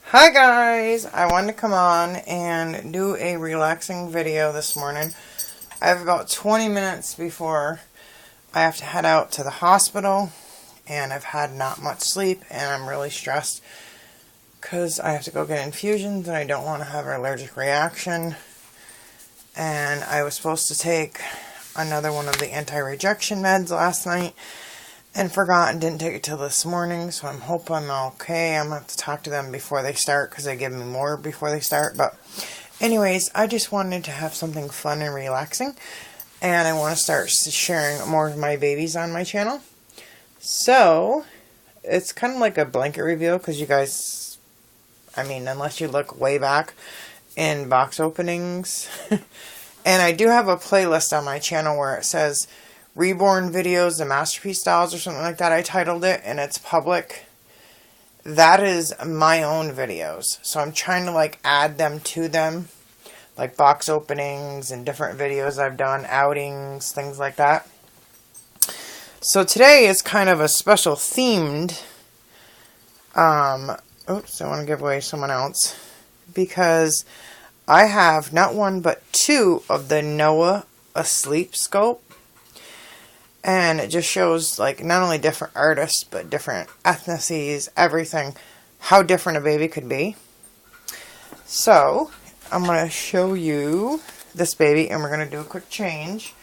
Hi guys! I wanted to come on and do a relaxing video this morning. I have about 20 minutes before I have to head out to the hospital, and I've had not much sleep and I'm really stressed because I have to go get infusions and I don't want to have an allergic reaction. And I was supposed to take another one of the anti-rejection meds last night and forgot and didn't take it till this morning, so I'm hoping I'm okay. I'm going to have to talk to them before they start because they give me more before they start. But anyways, I just wanted to have something fun and relaxing, and I want to start sharing more of my babies on my channel. So it's kind of like a blanket reveal because you guys, unless you look way back in box openings. And I do have a playlist on my channel where it says Reborn videos, the masterpiece styles or something like that. I titled it, and it's public. That is my own videos, so I'm trying to add them to them, like box openings and different videos I've done, outings, things like that. So today is kind of a special themed oops, I want to give away someone else, because I have not one but two of the Noah Asleep scope. And it just shows, not only different artists, but different ethnicities, everything, how different a baby could be. So, I'm going to show you this baby, and we're going to do a quick change.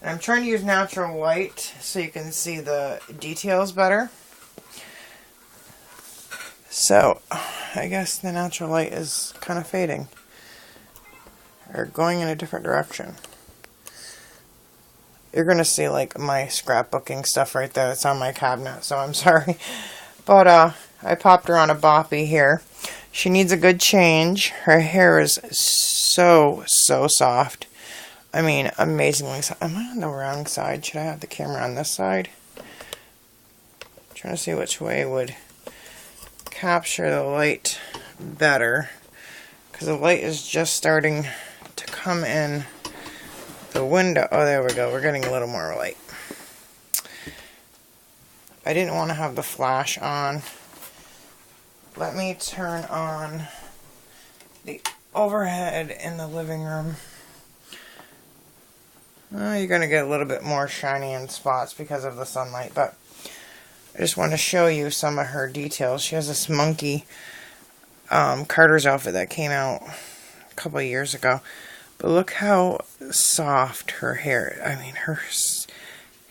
And I'm trying to use natural light so you can see the details better. So, I guess the natural light is kind of fading, or going in a different direction. You're going to see, my scrapbooking stuff right there. It's on my cabinet, so I'm sorry. But, I popped her on a boppy here. She needs a good change. Her hair is so soft. I mean, amazingly soft. Am I on the wrong side? Should I have the camera on this side? I'm trying to see which way would capture the light better, because the light is just starting to come in the window. Oh, there we go. We're getting a little more light. I didn't want to have the flash on. Let me turn on the overhead in the living room. You're going to get a little bit more shiny in spots because of the sunlight, but I just want to show you some of her details. She has this monkey Carter's outfit that came out a couple of years ago. But look how soft her hair. I mean, her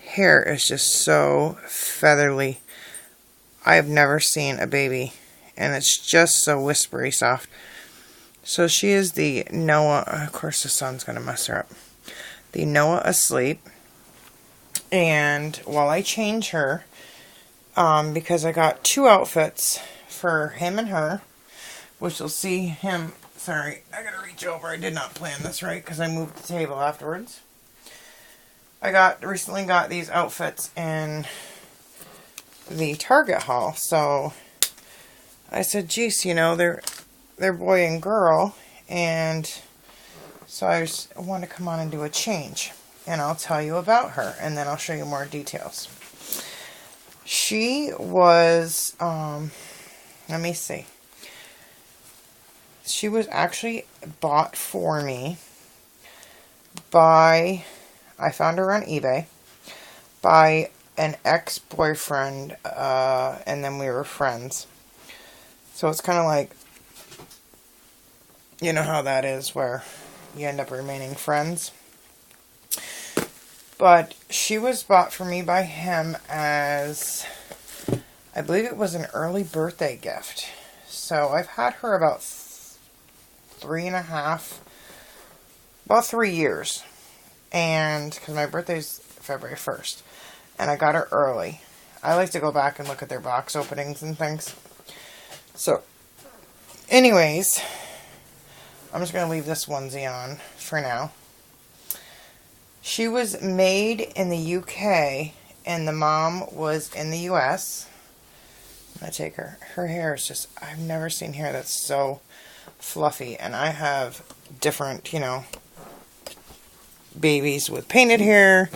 hair is just so feathery. I've never seen a baby, and it's just so whispery soft. So she is the Noah. Of course, the sun's going to mess her up. The Noah Asleep. And while I change her, because I got two outfits for him and her, which you'll see him. Sorry, I gotta reach over. I did not plan this right because I moved the table afterwards. I recently got these outfits in the Target haul, so I said, geez, they're boy and girl, and so I just want to come on and do a change, and I'll tell you about her, and then I'll show you more details. She was, let me see. She was actually bought for me by, I found her on eBay, by an ex-boyfriend, and then we were friends. So it's kind of like, you know how that is, where you end up remaining friends. But she was bought for me by him as, I believe it was an early birthday gift. So I've had her about 3 years, and because my birthday's February 1st, and I got her early. I like to go back and look at their box openings and things. So, anyways, I'm just going to leave this onesie on for now. She was made in the UK, and the mom was in the US. I'm going to take her. Her hair is just, I've never seen hair that's so fluffy, and I have different, babies with painted hair,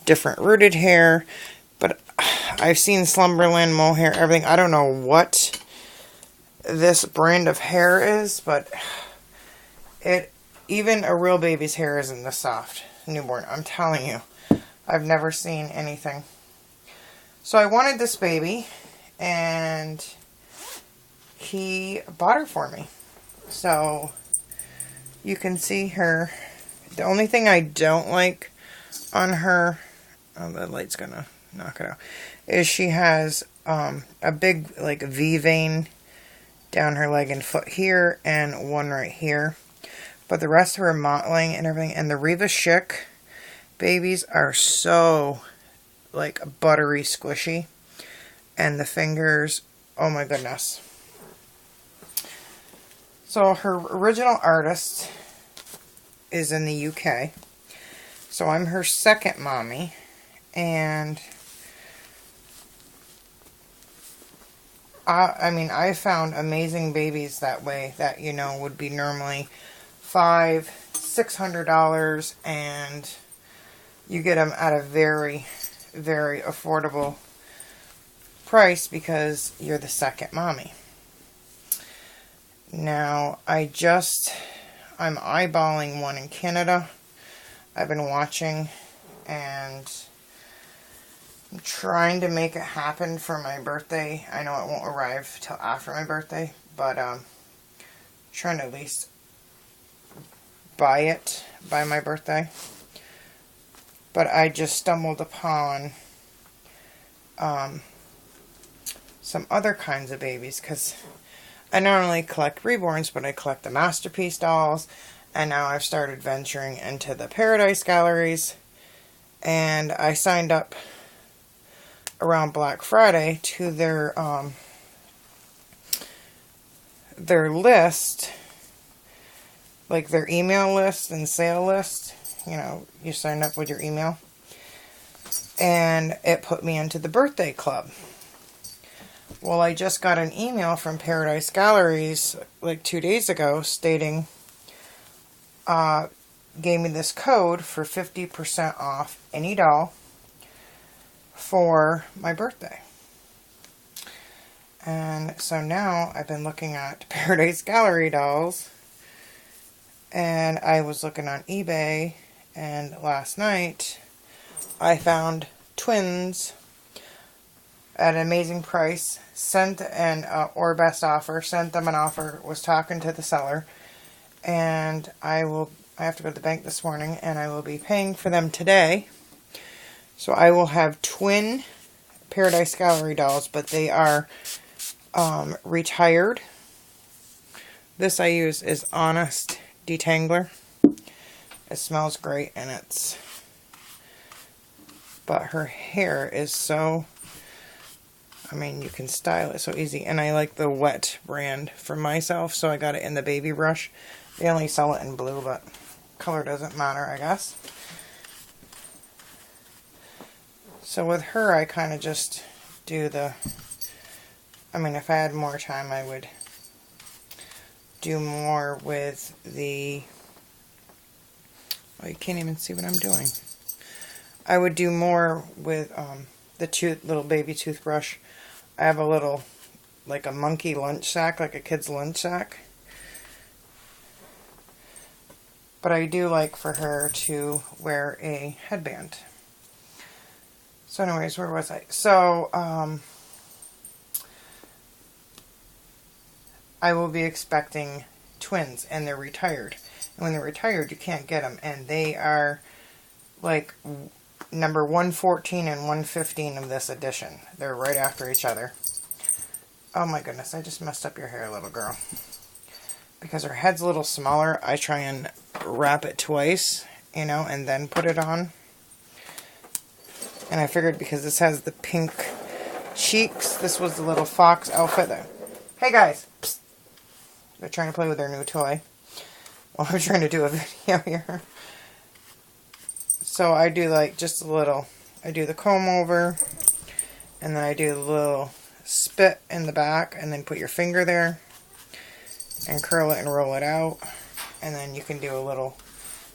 different rooted hair, but I've seen Slumberland, mohair, everything. I don't know what this brand of hair is, but even a real baby's hair isn't this soft. Newborn, I'm telling you. I've never seen anything. So I wanted this baby, and he bought her for me. So you can see her. The only thing I don't like on her, oh, the light's gonna knock it out, is she has a big like V vein down her leg and foot here, and one right here. But the rest of her mottling and everything, and the Reva Schick babies are so like buttery squishy, and the fingers, oh my goodness. So her original artist is in the UK, so I'm her second mommy, and I mean, I found amazing babies that way that, you know, would be normally $500–600, and you get them at a very, very affordable price because you're the second mommy. Now, I'm eyeballing one in Canada. I've been watching, and I'm trying to make it happen for my birthday. I know it won't arrive till after my birthday, but trying to at least buy it by my birthday. But I just stumbled upon some other kinds of babies, because I not only collect Reborns, but I collect the Masterpiece dolls, and now I've started venturing into the Paradise Galleries, and I signed up around Black Friday to their list, like their email list and sale list. You know, you sign up with your email, and it put me into the birthday club. Well, I just got an email from Paradise Galleries like 2 days ago stating, gave me this code for 50% off any doll for my birthday. And so now I've been looking at Paradise Gallery dolls, and I was looking on eBay, and last night I found twins at an amazing price, sent an or best offer, sent them an offer, was talking to the seller, and I have to go to the bank this morning, and I will be paying for them today. So I will have twin Paradise Gallery dolls, but they are retired. This I use is Honest Detangler. It smells great, and but her hair is so, I mean, you can style it so easy. And I like the Wet brand for myself, so I got it in the Baby Brush. They only sell it in blue, but color doesn't matter, I guess. So with her, I kind of just do I mean, if I had more time, I would do more with the, oh, you can't even see what I'm doing. I would do more with the little baby toothbrush. I have a little, like a monkey lunch sack, like a kid's lunch sack. But I do like for her to wear a headband. So anyways, where was I? So, I will be expecting twins, and they're retired. And when they're retired, you can't get them. And they are like number 114 and 115 of this edition. They're right after each other. Oh my goodness, I just messed up your hair, little girl. Because her head's a little smaller, I try and wrap it twice, you know, and then put it on. And I figured because this has the pink cheeks, this was the little fox outfit there. Hey guys! Psst. They're trying to play with their new toy. Well, I'm trying to do a video here. So I do like just a little, I do the comb over, and then I do the little spit in the back, and then put your finger there, and curl it and roll it out. And then you can do a little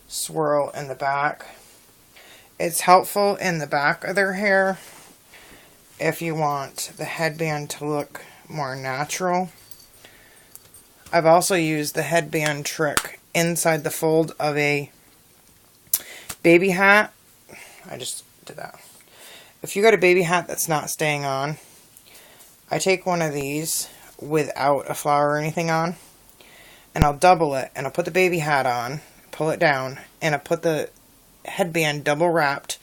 swirl in the back. It's helpful in the back of their hair if you want the headband to look more natural. I've also used the headband trick inside the fold of a baby hat. I just did that. If you got a baby hat that's not staying on, I take one of these without a flower or anything on, and I'll double it, and I'll put the baby hat on, pull it down, and I'll put the headband double wrapped,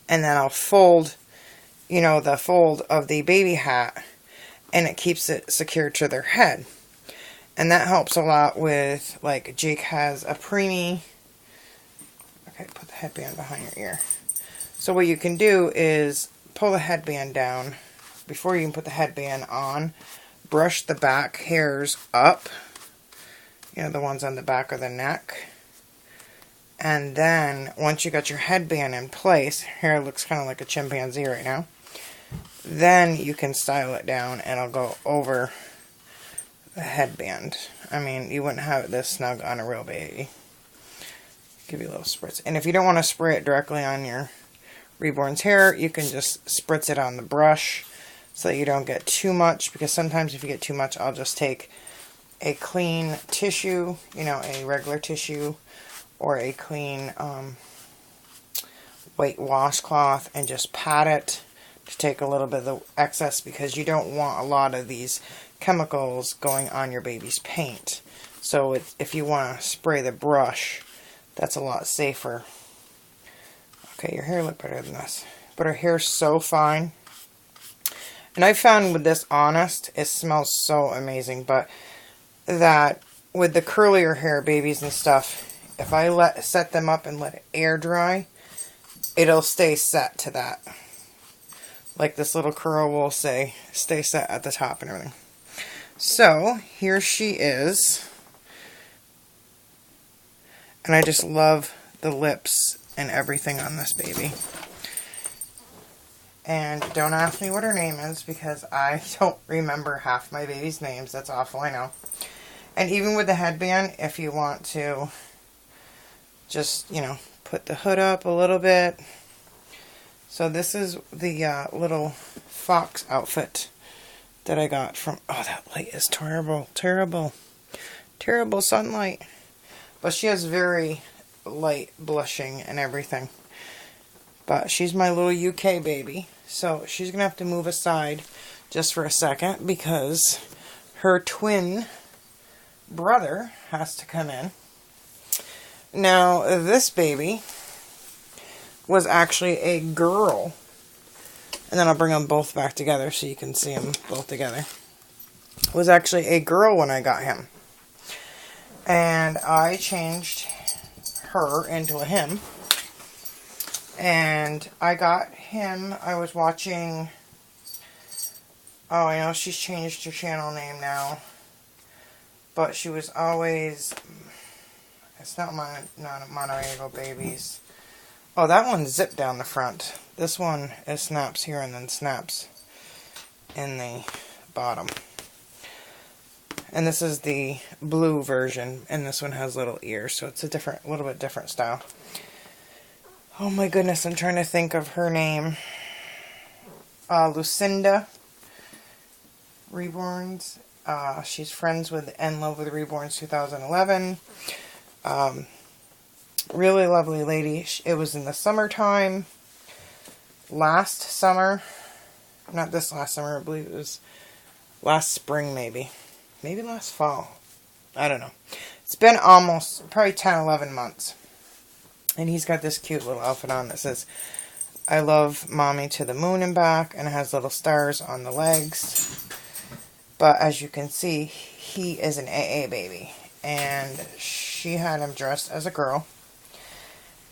and then I'll fold, you know, the fold of the baby hat, and it keeps it secured to their head. And that helps a lot with, like, Jake has a preemie. Okay, put the headband behind your ear. So what you can do is pull the headband down before you can put the headband on. Brush the back hairs up, you know, the ones on the back of the neck. And then once you got your headband in place, hair looks kind of like a chimpanzee right now, then you can style it down and it'll go over the headband. I mean, you wouldn't have it this snug on a real baby. Give you a little spritz. And if you don't want to spray it directly on your Reborn's hair, you can just spritz it on the brush so that you don't get too much, because sometimes if you get too much, I'll just take a clean tissue, you know, a regular tissue, or a clean white washcloth, and just pat it to take a little bit of the excess, because you don't want a lot of these chemicals going on your baby's paint. So if you want to spray the brush, that's a lot safer. Okay, your hair looked better than this, but her hair's so fine. And I found with this Honest, it smells so amazing, but that with the curlier hair babies and stuff, if I set them up and let it air dry, it'll stay set to that. Like this little curl will stay set at the top and everything. So, here she is. And I just love the lips and everything on this baby. And don't ask me what her name is, because I don't remember half my baby's names. That's awful, I know. And even with the headband, if you want to just, you know, put the hood up a little bit. So this is the little fox outfit that I got from, oh, that light is terrible, terrible, terrible sunlight. But she has very light blushing and everything. But she's my little UK baby, so she's going to have to move aside just for a second, because her twin brother has to come in. Now, this baby was actually a girl. And then I'll bring them both back together so you can see them both together. It was actually a girl when I got him. And I changed her into a him. And I got him, I was watching, oh, I know she's changed her channel name now. But she was always, it's not Monorago Babies. Oh, that one's zipped down the front. This one, it snaps here and then snaps in the bottom. And this is the blue version, and this one has little ears, so it's a little bit different style. Oh my goodness, I'm trying to think of her name. Lucinda Reborns. She's friends with and love with Reborns 2011. Really lovely lady. It was in the summertime. Last summer. Not this last summer, I believe it was last spring maybe. Maybe last fall. I don't know. It's been almost, probably 10, 11 months. And he's got this cute little outfit on that says, I love mommy to the moon and back. And it has little stars on the legs. But as you can see, he is an AA baby. And she had him dressed as a girl.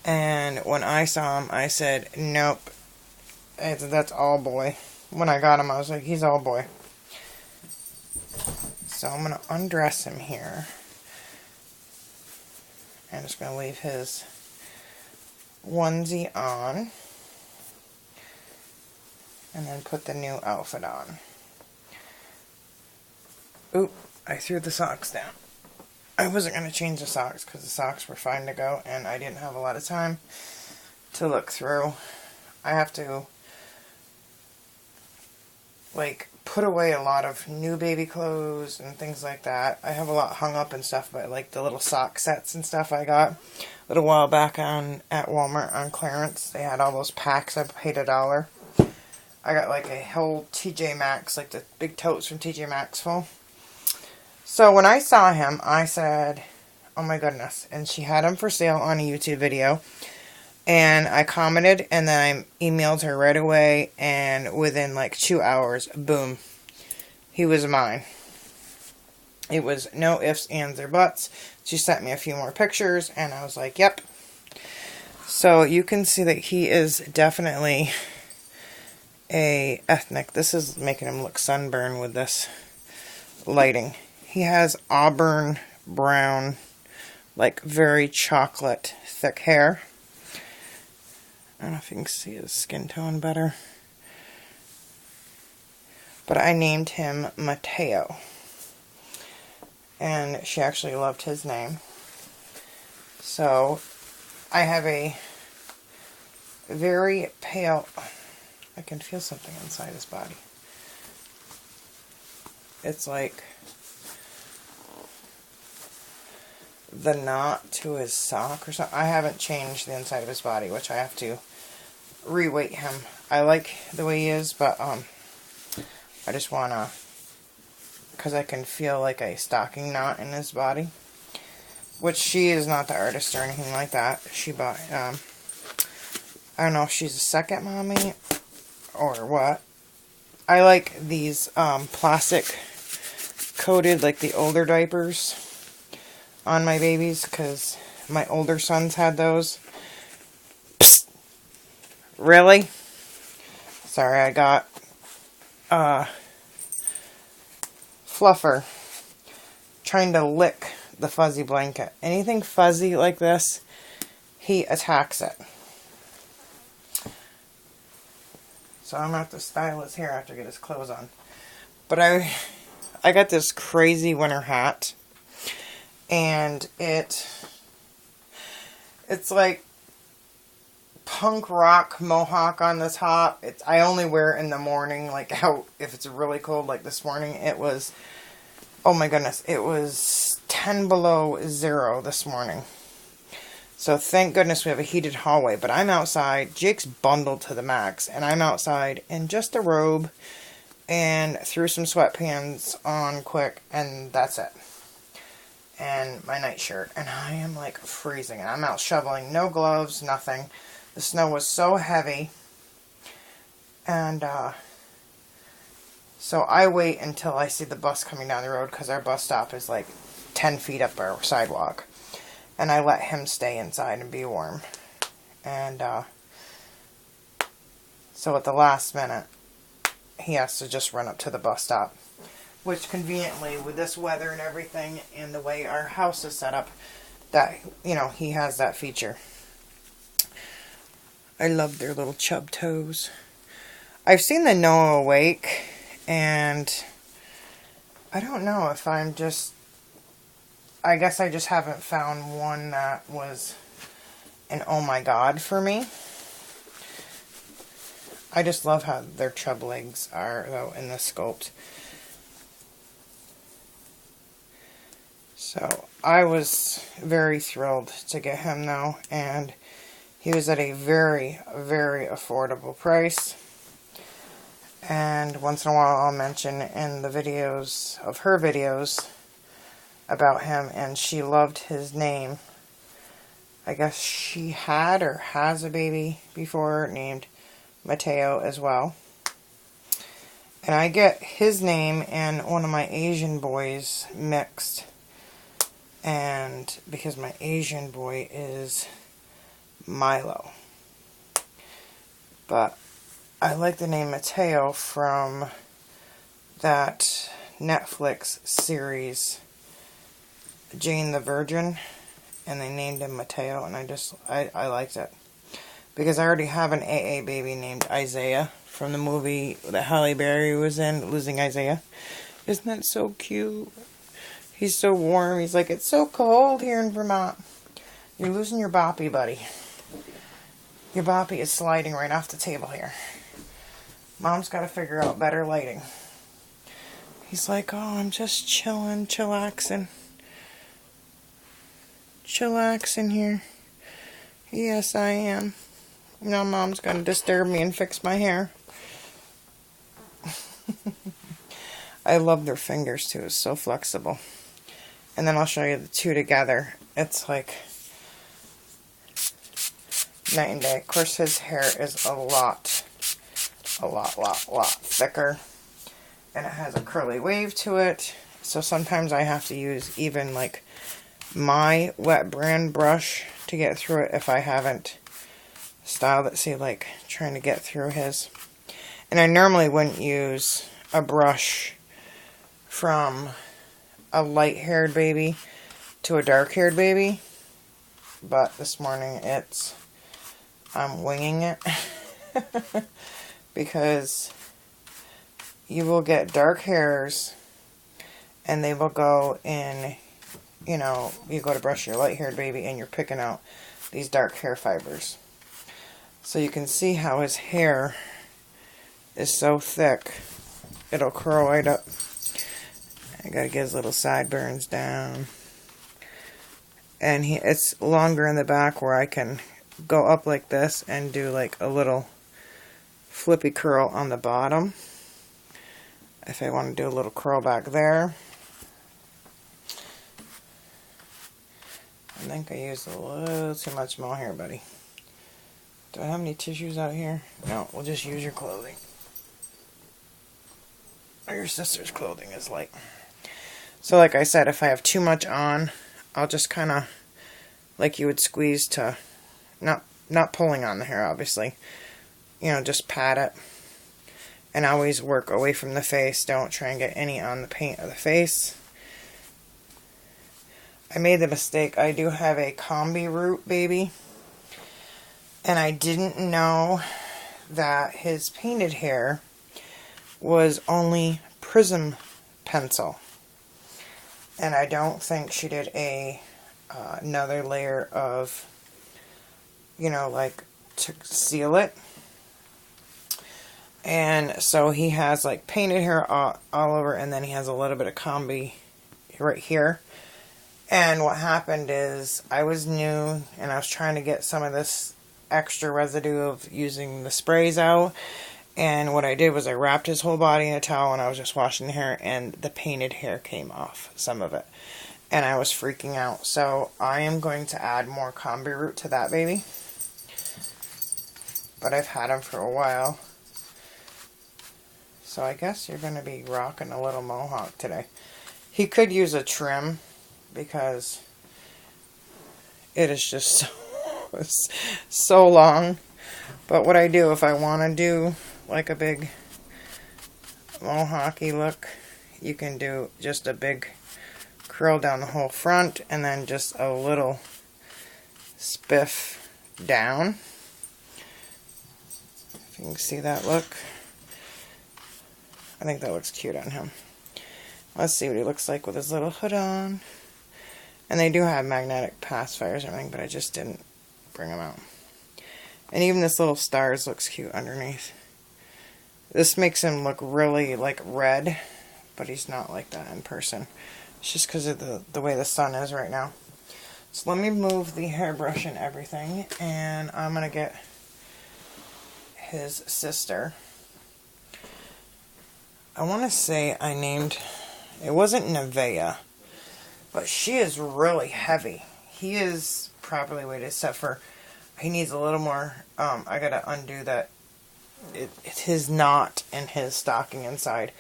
And when I saw him, I said, nope. That's all boy. When I got him, I was like, he's all boy. So I'm going to undress him here. I'm just going to leave his onesie on. And then put the new outfit on. Oop, I threw the socks down. I wasn't going to change the socks because the socks were fine to go. And I didn't have a lot of time to look through. I have to, like, put away a lot of new baby clothes and things like that. I have a lot hung up and stuff, but like the little sock sets and stuff I got a little while back at Walmart on clearance. They had all those packs. I paid $1. I got like a whole TJ Maxx, like the big totes from TJ Maxx full. So when I saw him, I said, oh my goodness. And she had him for sale on a YouTube video. And I commented, and then I emailed her right away, and within like 2 hours, boom, he was mine. It was no ifs, ands, or buts. She sent me a few more pictures, and I was like, yep. So you can see that he is definitely a ethnic. This is making him look sunburned with this lighting. He has auburn brown, like very chocolate thick hair. I don't know if you can see his skin tone better. But I named him Mateo. And she actually loved his name. So, I have a very pale... I can feel something inside his body. It's like the knot to his sock or something. I haven't changed the inside of his body, which I have to reweight him. I like the way he is, but I just want to, because I can feel like a stocking knot in his body, which she is not the artist or anything like that. She bought, I don't know if she's a second mommy or what. I like these plastic coated, like the older diapers on my babies, because my older sons had those. Psst. Really? Sorry, I got Fluffer trying to lick the fuzzy blanket. Anything fuzzy like this, he attacks it. So I'm going to have to style his hair after I get his clothes on. But I got this crazy winter hat. And it's like punk rock mohawk on the top. I only wear it in the morning, like out if it's really cold, like this morning. It was, oh my goodness, it was 10 below zero this morning. So thank goodness we have a heated hallway. But I'm outside. Jake's bundled to the max. And I'm outside in just a robe and threw some sweatpants on quick. And that's it. And my nightshirt, and I am like freezing, and I'm out shoveling, no gloves, nothing. The snow was so heavy, and so I wait until I see the bus coming down the road, because our bus stop is like 10 feet up our sidewalk, and I let him stay inside and be warm. And so at the last minute, he has to just run up to the bus stop. Which conveniently, with this weather and everything, and the way our house is set up, that, you know, he has that feature. I love their little chub toes. I've seen the Noah Awake, and I don't know if I'm just, I guess I just haven't found one that was an oh my god for me. I just love how their chub legs are, though, in the sculpt. So, I was very thrilled to get him, though, and he was at a very, very affordable price. And once in a while I'll mention in the videos of her videos about him, and she loved his name. I guess she had or has a baby before named Mateo as well. And I get his name and one of my Asian boys mixed. And because my Asian boy is Milo. But I like the name Mateo from that Netflix series, Jane the Virgin. And they named him Mateo, and I liked it. Because I already have an AA baby named Isaiah from the movie that Halle Berry was in, Losing Isaiah. Isn't that so cute? He's so warm. He's like, it's so cold here in Vermont. You're losing your boppy, buddy. Your boppy is sliding right off the table here. Mom's got to figure out better lighting. He's like, oh, I'm just chilling, chillaxing. Chillaxing here. Yes, I am. Now Mom's going to disturb me and fix my hair. I love their fingers too. It's so flexible. And then I'll show you the two together. It's like night and day. Of course, his hair is a lot thicker. And it has a curly wave to it. So sometimes I have to use even like my wet brand brush to get through it if I haven't styled it. See, like trying to get through his. And I normally wouldn't use a brush from a light-haired baby to a dark-haired baby. But this morning I'm winging it. Because you will get dark hairs and they will go in, you know, you go to brush your light-haired baby and you're picking out these dark hair fibers. So you can see how his hair is so thick, it'll curl right up. I gotta get his little sideburns down. And it's longer in the back where I can go up like this and do like a little flippy curl on the bottom. If I want to do a little curl back there. I think I used a little too much mohair, buddy. Do I have any tissues out here? No, we'll just use your clothing. Or your sister's clothing is light. So like I said, if I have too much on, I'll just kind of, like you would squeeze to, not pulling on the hair, obviously. You know, just pat it. And always work away from the face. Don't try and get any on the paint of the face. I made the mistake. I do have a combi root baby. And I didn't know that his painted hair was only prism pencil. And I don't think she did another layer of, you know, like to seal it. And so he has like painted hair all over, and then he has a little bit of combi right here. And what happened is I was new and I was trying to get some of this extra residue of using the sprays out. And what I did was I wrapped his whole body in a towel and I was just washing the hair, and the painted hair came off, some of it. And I was freaking out. So I am going to add more combi root to that baby. But I've had him for a while. So I guess you're going to be rocking a little mohawk today. He could use a trim because it is just so long. But what I do, if I want to do like a big mohawky look, you can do just a big curl down the whole front and then just a little spiff down. If you can see that look. I think that looks cute on him. Let's see what he looks like with his little hood on. And they do have magnetic pacifiers and everything, but I just didn't bring them out. And even this little stars looks cute underneath. This makes him look really like red, but he's not like that in person. It's just because of the way the sun is right now. So let me move the hairbrush and everything, and I'm going to get his sister. I want to say I named, it wasn't Nevaeh, but she is really heavy. He is properly weighted, except for he needs a little more. I got to undo that. His knot in his stocking inside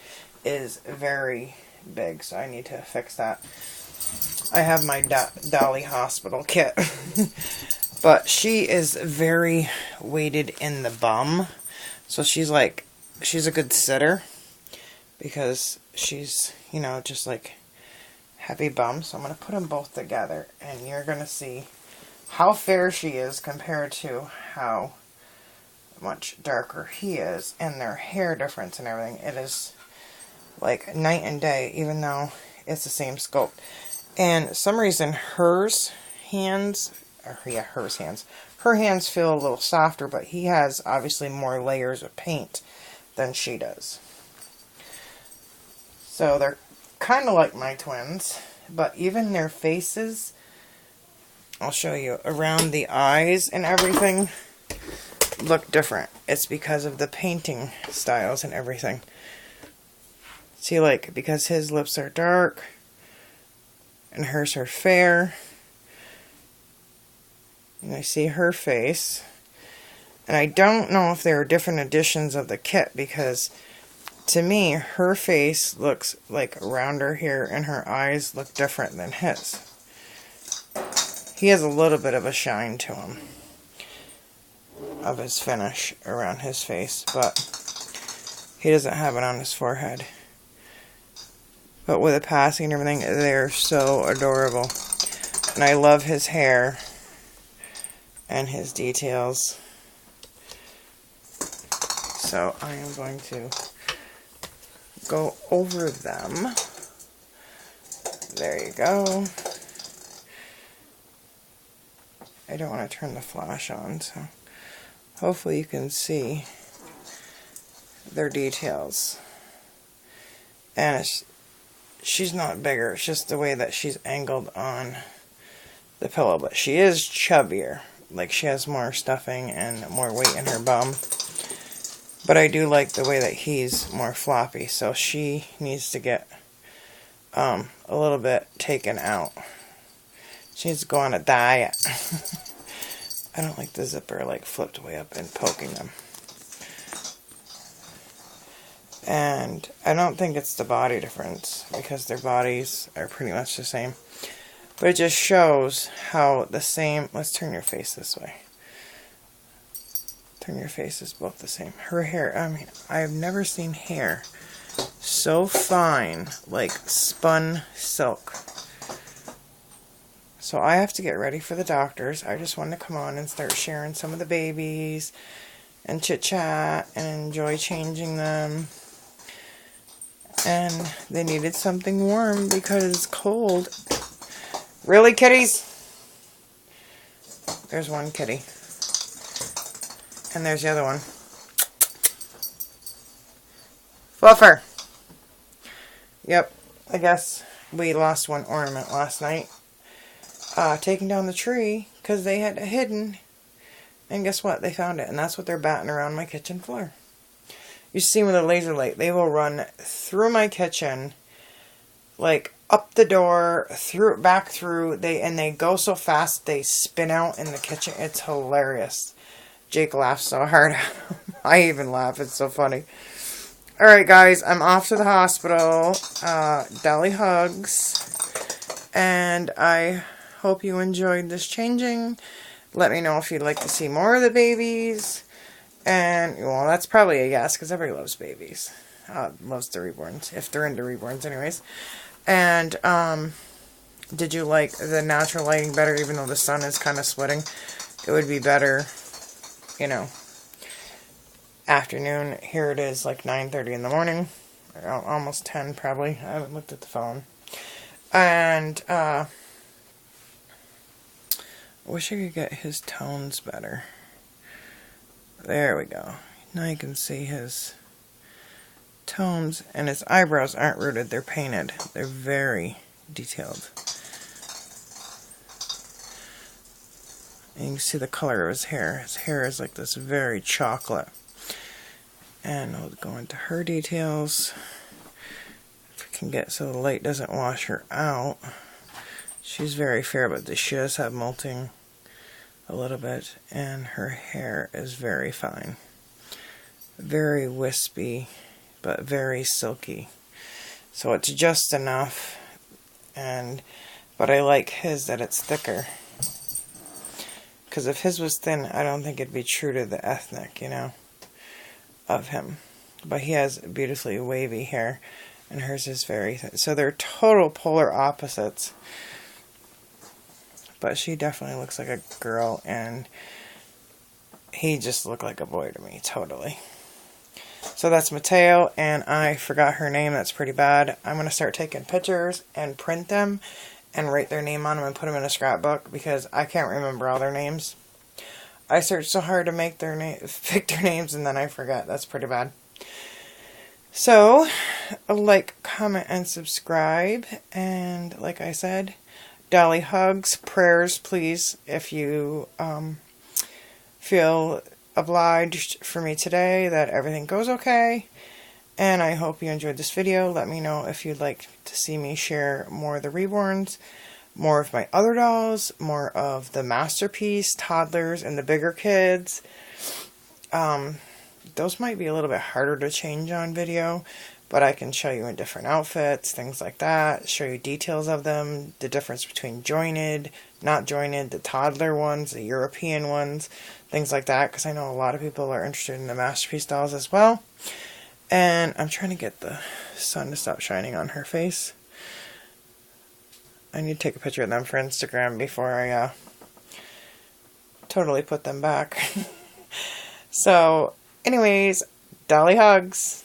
is very big, so I need to fix that. I have my Dolly Hospital kit. But she is very weighted in the bum. So she's a good sitter. Because she's, you know, just like heavy bum. So I'm going to put them both together. And you're going to see how fair she is compared to how much darker he is. And their hair difference and everything. It is like night and day, even though it's the same sculpt. And some reason her hands feel a little softer, but he has obviously more layers of paint than she does. So they're kind of like my twins, but even their faces, I'll show you, around the eyes and everything, look different. It's because of the painting styles and everything. See, like, because his lips are dark and hers are fair, and I see her face. And I don't know if there are different editions of the kit, because to me, her face looks like rounder here and her eyes look different than his. He has a little bit of a shine to him of his finish around his face, but he doesn't have it on his forehead. But with the passing and everything, they're so adorable. And I love his hair and his details. So I am going to go over them. There you go. I don't want to turn the flash on, so hopefully you can see their details. And she's not bigger, it's just the way that she's angled on the pillow. But she is chubbier. Like, she has more stuffing and more weight in her bum. But I do like the way that he's more floppy, so she needs to get a little bit taken out. She needs to go on a diet. I don't like the zipper like flipped way up and poking them. And I don't think it's the body difference, because their bodies are pretty much the same. But it just shows how the same... Let's turn your face this way. Turn your faces both the same. Her hair, I mean, I've never seen hair so fine, like spun silk. So I have to get ready for the doctors. I just wanted to come on and start sharing some of the babies and chit chat and enjoy changing them. And they needed something warm because it's cold. Really, kitties? There's one kitty. And there's the other one. Fluffer. Yep, I guess we lost one ornament last night. Taking down the tree because they had it hidden. And guess what? They found it. And that's what they're batting around my kitchen floor. You see with a laser light, they will run through my kitchen, like up the door, through, back through, and they go so fast they spin out in the kitchen. It's hilarious. Jake laughs so hard. I even laugh. It's so funny. Alright guys, I'm off to the hospital. Dolly hugs. And I hope you enjoyed this changing. Let me know if you'd like to see more of the babies. And, well, that's probably a yes, because everybody loves babies. Loves the reborns, if they're into reborns anyways. And, did you like the natural lighting better, even though the sun is kind of sweating? It would be better, you know, afternoon. Here it is like 9:30 in the morning, or almost 10 probably. I haven't looked at the phone. And I wish I could get his tones better. There we go. Now you can see his tones, and his eyebrows aren't rooted, they're painted. They're very detailed. And you can see the color of his hair. His hair is like this very chocolate. And I'll go into her details. If we can get so the light doesn't wash her out. She's very fair, but she does have molting a little bit. And her hair is very fine. Very wispy, but very silky. So it's just enough. But I like his that it's thicker. Because if his was thin, I don't think it'd be true to the ethnic, you know, of him. But he has beautifully wavy hair, and hers is very thin. So they're total polar opposites. But she definitely looks like a girl, and he just looked like a boy to me, totally. So that's Mateo, and I forgot her name. That's pretty bad. I'm going to start taking pictures and print them and write their name on them and put them in a scrapbook, because I can't remember all their names. I searched so hard to pick their names, and then I forgot. That's pretty bad. So, like, comment, and subscribe. And like I said, Dolly hugs, prayers, please, if you feel obliged for me today, that everything goes okay. And I hope you enjoyed this video. Let me know if you'd like to see me share more of the Reborns, more of my other dolls, more of the Masterpiece, toddlers, and the bigger kids. Those might be a little bit harder to change on video, but I can show you in different outfits, things like that, show you details of them, the difference between jointed, not jointed, the toddler ones, the European ones, things like that, because I know a lot of people are interested in the Masterpiece dolls as well. And I'm trying to get the sun to stop shining on her face. I need to take a picture of them for Instagram before I totally put them back. So, anyways, Dolly hugs.